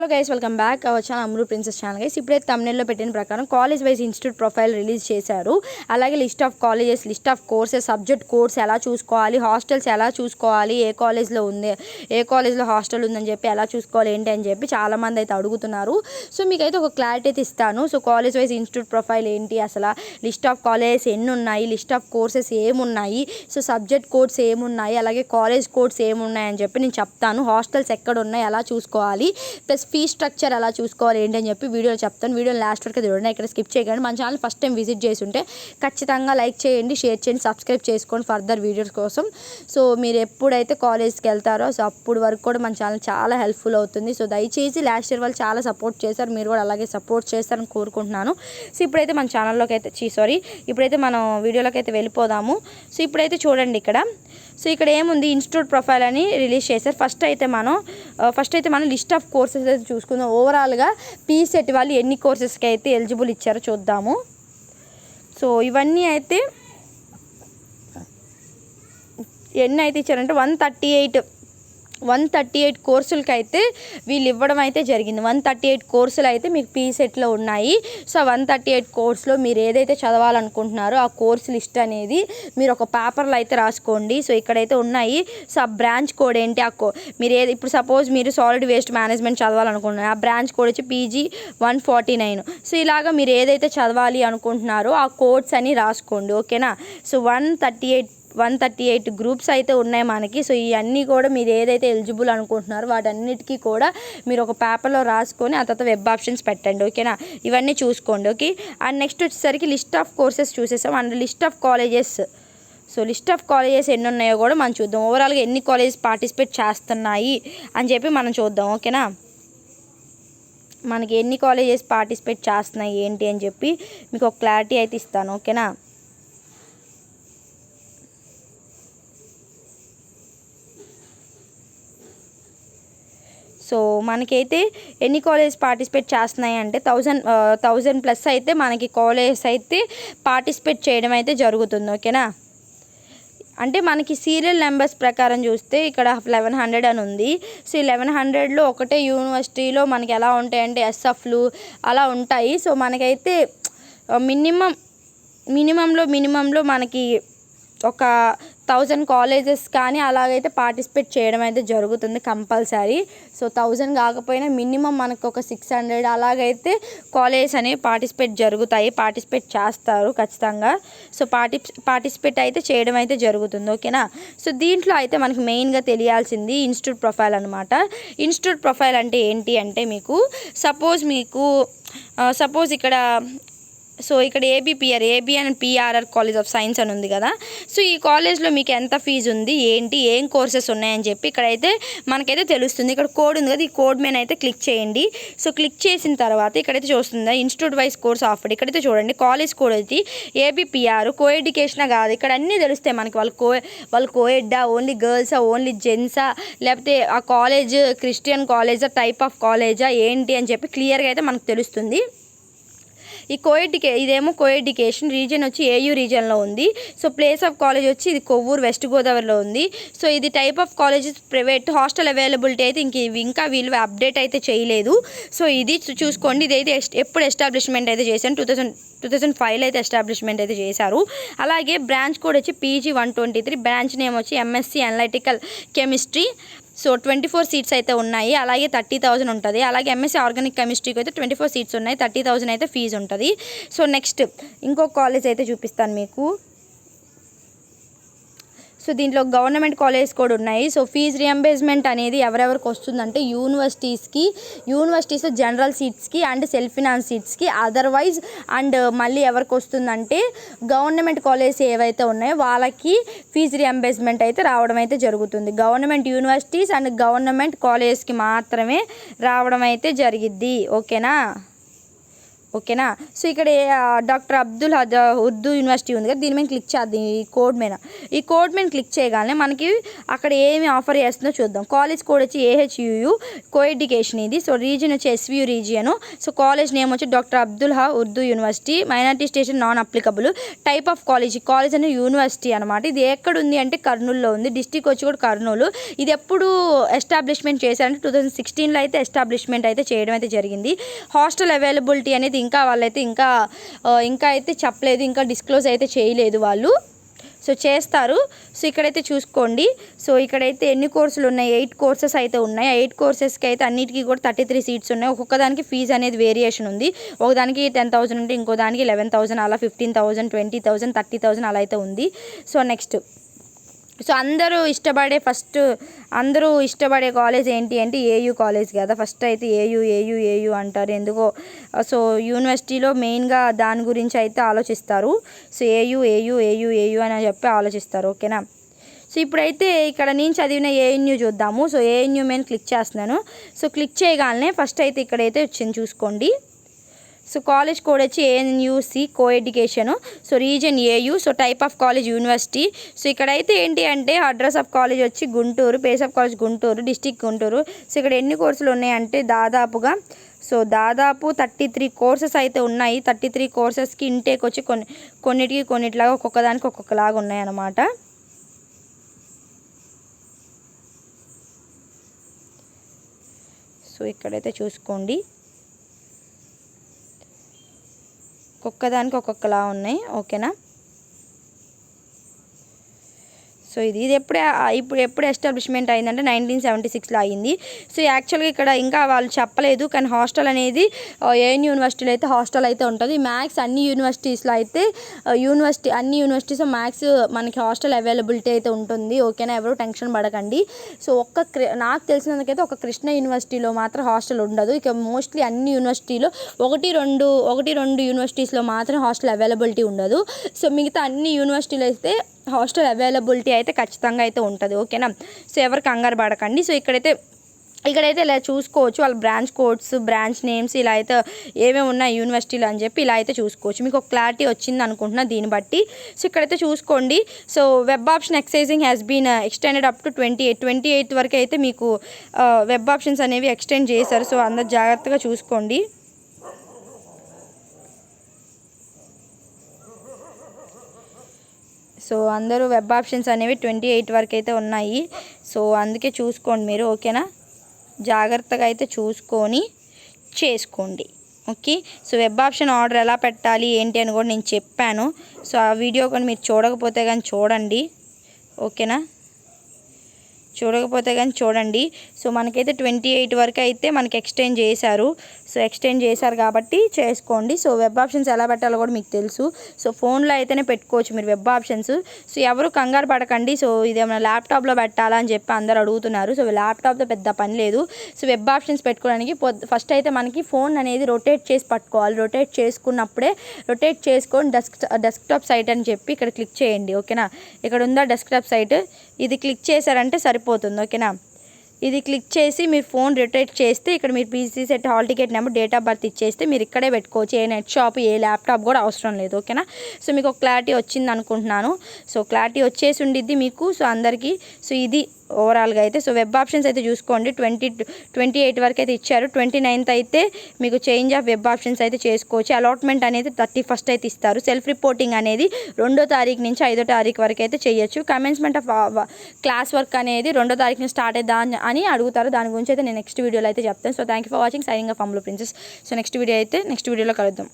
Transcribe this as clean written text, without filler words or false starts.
Hello guys, welcome back our channel Amrit princess channel. Guys ఇప్పుడైతే థంబ్నెయిల్లో పెట్టిన ప్రకారం college wise institute profile release చేశారు. అలాగే list of colleges, list of courses, subject course ఎలా చూసుకోవాలి, hostels ఎలా చూసుకోవాలి, ఏ కాలేజ్లో ఉంది, ఏ కాలేజ్లో హాస్టల్ ఉందని చెప్పి ఎలా చూసుకోవాలి ఏంటి అని చెప్పి చాలామంది అయితే అడుగుతున్నారు. సో మీకైతే ఒక క్లారిటీ అయితే ఇస్తాను. So college wise institute profile ఏంటి, అసలు లిస్ట్ ఆఫ్ కాలేజెస్ ఎన్ని ఉన్నాయి, లిస్ట్ ఆఫ్ కోర్సెస్ ఏమున్నాయి, సో సబ్జెక్ట్ కోడ్స్ ఏమున్నాయి, అలాగే కాలేజ్ కోడ్స్ ఏమున్నాయి అని చెప్పి నేను చెప్తాను. హాస్టల్స్ ఎక్కడ ఉన్నాయి ఎలా చూసుకోవాలి, ప్లస్ ఫీ స్ట్రక్చర్ ఎలా చూసుకోవాలి ఏంటి అని చెప్పి వీడియోలో చెప్తాను. వీడియో లాస్ట్ వరకు చూడండి, ఇక్కడ స్కిప్ చేయకండి. మన ఛానల్ ఫస్ట్ టైం విజిట్ చేసి ఉంటే ఖచ్చితంగా లైక్ చేయండి, షేర్ చేయండి, సబ్స్క్రైబ్ చేసుకోండి ఫర్దర్ వీడియోస్ కోసం. సో మీరు ఎప్పుడైతే కాలేజ్కి వెళ్తారో సో అప్పుడు వరకు కూడా మన ఛానల్ చాలా హెల్ప్ఫుల్ అవుతుంది. సో దయచేసి లాస్ట్ ఇయర్ వాళ్ళు చాలా సపోర్ట్ చేశారు, మీరు కూడా అలాగే సపోర్ట్ చేస్తారని కోరుకుంటున్నాను. సో ఇప్పుడైతే మన ఛానల్లోకి అయితే ఇప్పుడైతే మనం వీడియోలోకి అయితే వెళ్ళిపోదాము. సో ఇప్పుడైతే చూడండి ఇక్కడ. సో ఇక్కడ ఏముంది, ఇన్స్టిట్యూట్ ప్రొఫైల్ అని రిలీజ్ చేశారు. ఫస్ట్ అయితే మనం లిస్ట్ ఆఫ్ కోర్సెస్ అయితే చూసుకుందాం. ఓవరాల్గా పీసెట్ వాళ్ళు ఎన్ని కోర్సెస్కి అయితే ఎలిజిబుల్ ఇచ్చారో చూద్దాము. సో ఇవన్నీ అయితే ఎన్ని అయితే ఇచ్చారంటే 138 కోర్సులకి అయితే వీళ్ళు ఇవ్వడం అయితే జరిగింది. 138 కోర్సులు అయితే మీకు పీసెట్లో ఉన్నాయి. సో 138 కోర్సులో మీరు ఏదైతే చదవాలనుకుంటున్నారో ఆ కోర్స్ లిస్ట్ అనేది మీరు ఒక పేపర్లో అయితే రాసుకోండి. సో ఇక్కడైతే ఉన్నాయి. సో ఆ బ్రాంచ్ కోడ్ ఏంటి, మీరు ఇప్పుడు సపోజ్ మీరు సాలిడ్ వేస్ట్ మేనేజ్మెంట్ చదవాలనుకుంటున్నారు, ఆ బ్రాంచ్ కోడ్ వచ్చి PG 149. సో ఇలాగా మీరు ఏదైతే చదవాలి అనుకుంటున్నారో ఆ కోడ్స్ అని రాసుకోండి, ఓకేనా. సో 138 గ్రూప్స్ అయితే ఉన్నాయి మనకి. సో ఇవన్నీ కూడా మీరు ఏదైతే ఎలిజిబుల్ అనుకుంటున్నారో వాటన్నిటికీ కూడా మీరు ఒక పేపర్లో రాసుకొని ఆ తర్వాత వెబ్ ఆప్షన్స్ పెట్టండి, ఓకేనా. ఇవన్నీ చూసుకోండి, ఓకే. అండ్ నెక్స్ట్ వచ్చేసరికి లిస్ట్ ఆఫ్ కోర్సెస్ చూసేసాం. And list of colleges, so list of colleges ఎన్ని ఉన్నాయో కూడా మనం చూద్దాం. ఓవరాల్గా ఎన్ని కాలేజెస్ పార్టిసిపేట్ చేస్తున్నాయి అని చెప్పి మనం చూద్దాం, ఓకేనా. మనకి ఎన్ని కాలేజెస్ పార్టిసిపేట్ చేస్తున్నాయి ఏంటి అని చెప్పి మీకు ఒక క్లారిటీ అయితే ఇస్తాను, ఓకేనా. సో మనకైతే ఎన్ని కాలేజెస్ పార్టిసిపేట్ చేస్తున్నాయి అంటే 1000+ అయితే మనకి కాలేజెస్ అయితే పార్టిసిపేట్ చేయడం అయితే జరుగుతుంది, ఓకేనా. అంటే మనకి సీరియల్ నెంబర్స్ ప్రకారం చూస్తే ఇక్కడ 1100 అని ఉంది. సో 1100లో ఒకటే యూనివర్సిటీలో మనకి ఎలా ఉంటాయంటే SFలు అలా ఉంటాయి. సో మనకైతే మినిమంలో మనకి ఒక 1000 కాలేజెస్ కానీ అలాగైతే పార్టిసిపేట్ చేయడం అయితే జరుగుతుంది కంపల్సరీ. సో 1000 కాకపోయినా మినిమం మనకు ఒక 600 అలాగైతే కాలేజెస్ అనేవి పార్టిసిపేట్ చేస్తారు ఖచ్చితంగా. సో పార్టిసిపేట్ అయితే చేయడం అయితే జరుగుతుంది, ఓకేనా. సో దీంట్లో అయితే మనకి మెయిన్గా తెలియాల్సింది ఇన్స్టిట్యూట్ ప్రొఫైల్ అనమాట. ఇన్స్టిట్యూట్ ప్రొఫైల్ అంటే ఏంటి అంటే మీకు సపోజ్ ఇక్కడ AB and PRR college of science అని ఉంది కదా. సో ఈ కాలేజ్లో మీకు ఎంత ఫీజు ఉంది, ఏం కోర్సెస్ ఉన్నాయని చెప్పి ఇక్కడైతే మనకైతే తెలుస్తుంది. ఇక్కడ కోడ్ ఉంది కదా, ఈ కోడ్ మీద అయితే క్లిక్ చేయండి. సో క్లిక్ చేసిన తర్వాత ఇక్కడైతే చూస్తుందా ఇన్స్టిట్యూట్ వైజ్ కోర్స్ ఆఫర్డ్. ఇక్కడైతే చూడండి కాలేజ్ కోడ్ వచ్చి ABPR కోఎడ్యుకేషనా కాదు, ఇక్కడ అన్నీ తెలుస్తాయి మనకి. వాళ్ళు కోఎడ్డా, ఓన్లీ గర్ల్సా, ఓన్లీ జెంట్సా, లేకపోతే ఆ కాలేజ్ క్రిస్టియన్ కాలేజా, టైప్ ఆఫ్ కాలేజా ఏంటి అని చెప్పి క్లియర్గా అయితే మనకు తెలుస్తుంది. ఇదేమో కోఎడ్యుకేషన్ రీజియన్ వచ్చి AU రీజియన్లో ఉంది. సో ప్లేస్ ఆఫ్ కాలేజ్ వచ్చి ఇది కొవ్వూరు వెస్ట్ గోదావరిలో ఉంది. సో ఇది type of colleges private, hostel availability అయితే ఇంకా వీళ్ళు అప్డేట్ అయితే చేయలేదు. సో ఇది చూసుకోండి. ఇదైతే ఎప్పుడు ఎస్టాబ్లిష్మెంట్ అయితే చేశాను, 2005లో అయితే ఎస్టాబ్లిష్మెంట్ అయితే చేశారు. అలాగే బ్రాంచ్ కోడ్ వచ్చి PG 123, బ్రాంచ్ నేమ్ వచ్చి MSc analytical chemistry. So 24 seats అయితే ఉన్నాయి. అలాగే 30,000 ఉంటుంది. అలాగే MSc ఆర్గానిక్ కెమిస్ట్రీకి అయితే 24 సీట్స్ ఉన్నాయి, 30,000 అయితే ఫీజు ఉంటుంది. సో నెక్స్ట్ ఇంకొక కాలేజ్ అయితే చూపిస్తాను మీకు. సో దీంట్లో గవర్నమెంట్ కాలేజ్ కూడా ఉన్నాయి. సో ఫీజు రియంబర్స్మెంట్ అనేది ఎవరెవరికి వస్తుందంటే యూనివర్సిటీస్లో జనరల్ సీట్స్కి అండ్ సెల్ఫ్ ఫినాన్స్ సీట్స్కి, అదర్వైజ్ అండ్ మళ్ళీ ఎవరికి వస్తుందంటే గవర్నమెంట్ కాలేజెస్ ఏవైతే ఉన్నాయో వాళ్ళకి ఫీజు రియంబర్స్మెంట్ అయితే రావడం అయితే జరుగుతుంది. గవర్నమెంట్ యూనివర్సిటీస్ అండ్ గవర్నమెంట్ కాలేజెస్కి మాత్రమే రావడం అయితే జరిగిద్ది, ఓకేనా. ఓకేనా. సో ఇక్కడ డాక్టర్ అబ్దుల్ ఉర్దూ యూనివర్సిటీ ఉంది కదా, దీని మీద క్లిక్ చేద్దాం. ఈ కోడ్ మీద క్లిక్ చేయగానే మనకి అక్కడ ఏమి ఆఫర్ చేస్తుందో చూద్దాం. కాలేజ్ కోడ్ వచ్చి AHUU కోఎడ్యుకేషన్ ఇది. సో రీజియన్ వచ్చి SVU region. So college name వచ్చి doctor Abdul Urdu university. Minority station non applicable. Type of college అనేది యూనివర్సిటీ అనమాట. ఇది ఎక్కడ ఉంది అంటే కర్నూలులో ఉంది. డిస్టిక్ వచ్చి కూడా కర్నూలు. ఇది ఎప్పుడు ఎస్టాబ్లిష్మెంట్ చేశారంటే 2016లో అయితే ఎస్టాబ్లిష్మెంట్ అయితే చేయడం అయితే జరిగింది. హాస్టల్ అవైలబిలిటీ అనేది వాళ్ళైతే ఇంకా అయితే చెప్పలేదు, ఇంకా డిస్క్లోజ్ అయితే చేయలేదు వాళ్ళు. సో చేస్తారు. సో ఇక్కడైతే చూసుకోండి. సో ఇక్కడైతే ఎన్ని కోర్సులు ఉన్నాయి, 8 కోర్సెస్ అయితే ఉన్నాయి. 8 కోర్సెస్కి అయితే అన్నిటికీ కూడా 33 సీట్స్ ఉన్నాయి. ఒక్కొక్క దానికి ఫీజు అనేది వేరియేషన్ ఉంది. ఒకదానికి 10,000 ఉంటే ఇంకో దానికి 11,000, అలా 15,000, 20,000, 30,000 అలా అయితే ఉంది. సో నెక్స్ట్, సో అందరూ ఇష్టపడే కాలేజ్ ఏంటి అంటే AU కాలేజ్ కదా. ఫస్ట్ అయితే AU అంటారు ఎందుకో. సో యూనివర్సిటీలో మెయిన్గా దాని గురించి అయితే ఆలోచిస్తారు. సో AU అని చెప్పి ఆలోచిస్తారు. ఓకేనా. సో ఇప్పుడైతే ఇక్కడ నేను చదివిన ANU చూద్దాము. సో ANU మీద క్లిక్ చేస్తున్నాను. సో క్లిక్ చేయగానే ఫస్ట్ అయితే ఇక్కడైతే వచ్చింది చూసుకోండి. సో కాలేజ్ కోడ్ వచ్చి ANUC coeducation. So region AU. So type of college university. So ఇక్కడైతే ఏంటి అంటే అడ్రస్ ఆఫ్ కాలేజ్ వచ్చి Guntur, place of college Guntur, district Guntur. So ఇక్కడ ఎన్ని కోర్సులు ఉన్నాయంటే దాదాపు 33 కోర్సెస్ అయితే ఉన్నాయి. 33 కోర్సెస్కి ఇంటేక్ వచ్చి కొన్నిటిలాగా ఒక్కొక్కదానికి ఒక్కొక్కలాగా ఉన్నాయన్నమాట. సో ఇక్కడైతే చూసుకోండి, ఒక్కొక్కదానికి ఒక్కొక్కలా ఉన్నాయి. ఓకేనా. సో ఇది ఎప్పుడు ఎస్టాబ్లిష్మెంట్ అయిందంటే 1976లో అయింది. సో యాక్చువల్గా ఇక్కడ ఇంకా వాళ్ళు చెప్పలేదు, కానీ హాస్టల్ అనేది ANU యూనివర్సిటీలో అయితే హాస్టల్ అయితే ఉంటుంది. మ్యాథ్స్ అన్ని యూనివర్సిటీస్లో అయితే అన్ని యూనివర్సిటీస్లో మ్యాథ్స్ మనకి హాస్టల్ అవైలబిలిటీ అయితే ఉంటుంది. ఓకేనా, ఎవరు టెన్షన్ పడకండి. సో నాకు తెలిసినందుకైతే ఒక కృష్ణ యూనివర్సిటీలో మాత్రం హాస్టల్ ఉండదు. ఇక మోస్ట్లీ అన్ని యూనివర్సిటీలో ఒకటి రెండు యూనివర్సిటీస్లో మాత్రం హాస్టల్ అవైలబిలిటీ ఉండదు. సో మిగతా అన్ని యూనివర్సిటీలు అయితే హాస్టల్ అవైలబిలిటీ అయితే ఖచ్చితంగా అయితే ఉంటుంది. ఓకేనా. సో ఎవరు కంగారు పడకండి. సో ఇక్కడైతే ఇలా చూసుకోవచ్చు వాళ్ళ బ్రాంచ్ కోడ్స్, బ్రాంచ్ నేమ్స్ ఇలా అయితే ఏమేమి ఉన్నాయి యూనివర్సిటీలు అని చెప్పి ఇలా అయితే చూసుకోవచ్చు. మీకు ఒక క్లారిటీ వచ్చింది అనుకుంటున్నా దీన్ని బట్టి. సో ఇక్కడైతే చూసుకోండి. So web option exercising has been extended up to 28 వరకు అయితే మీకు వెబ్ ఆప్షన్స్ అనేవి ఎక్స్టెండ్ చేశారు. సో అందరు జాగ్రత్తగా చూసుకోండి. సో అందరూ వెబ్ ఆప్షన్స్ అనేవి 28 వరకు అయితే ఉన్నాయి. సో అందుకే చూసుకోండి మీరు. ఓకేనా, జాగ్రత్తగా అయితే చూసుకొని చేసుకోండి. Okay. So web option order ఎలా పెట్టాలి ఏంటి అని కూడా నేను చెప్పాను. సో ఆ వీడియో కానీ మీరు చూడకపోతే కానీ చూడండి. ఓకేనా, చూడండి. సో మనకైతే 28 వరకు అయితే మనకి ఎక్స్టెండ్ చేశారు. సో ఎక్స్టెండ్ చేశారు కాబట్టి చేసుకోండి. సో వెబ్ ఆప్షన్స్ ఎలా పెట్టాలో కూడా మీకు తెలుసు. సో ఫోన్లో అయితేనే పెట్టుకోవచ్చు మీరు వెబ్ ఆప్షన్స్. సో ఎవరు కంగారు పడకండి. సో ఇదేమైనా ల్యాప్టాప్లో పెట్టాలా అని చెప్పి అందరు అడుగుతున్నారు. సో ల్యాప్టాప్తో పెద్ద పని లేదు. సో వెబ్ ఆప్షన్స్ పెట్టుకోవడానికి ఫస్ట్ అయితే మనకి ఫోన్ అనేది రొటేట్ చేసి పట్టుకోవాలి. రొటేట్ చేసుకొని డెస్క్టాప్ సైట్ అని చెప్పి ఇక్కడ క్లిక్ చేయండి. ఓకేనా, ఇక్కడ ఉందా డెస్క్టాప్ సైట్, ఇది క్లిక్ చేశారంటే సరిపోతుంది. ఓకేనా, ఇది క్లిక్ చేసి మీరు ఫోన్ రొటేట్ చేస్తే ఇక్కడ మీరు PC set, hall ticket number, date of birth ఇచ్చేస్తే మీరు ఇక్కడే పెట్టుకోవచ్చు. ఏ నెట్ షాప్, ఏ ల్యాప్టాప్ కూడా అవసరం లేదు. ఓకేనా. సో మీకు ఒక క్లారిటీ వచ్చింది అనుకుంటున్నాను. సో క్లారిటీ వచ్చేసి ఉండిద్ది మీకు. సో అందరికీ సో ఇది ఓవరాల్గా అయితే. సో వెబ్ ఆప్షన్స్ అయితే చూసుకోండి 28 వరకు అయితే ఇచ్చారు. 29th అయితే మీకు చేంజ్ ఆఫ్ వెబ్ ఆప్షన్స్ అయితే చేసుకోవచ్చు. అలాట్మెంట్ అనేది 31st అయితే ఇస్తారు. సెల్ఫ్ రిపోర్టింగ్ అనేది 2వ తారీఖు నుంచి 5వ తారీఖు వరకు అయితే చేయొచ్చు. కమెన్స్మెంట్ ఆఫ్ క్లాస్ వర్క్ అనేది 2వ తారీఖు నుంచి స్టార్ట్ అవుతా అని అడుగుతారు. దాని గురించి అయితే నేను నెక్స్ట్ వీడియోలో అయితే చెప్తాను. So thank you for watching. Signing off Ammulu princess. So next వీడియోలో కలుద్దాం.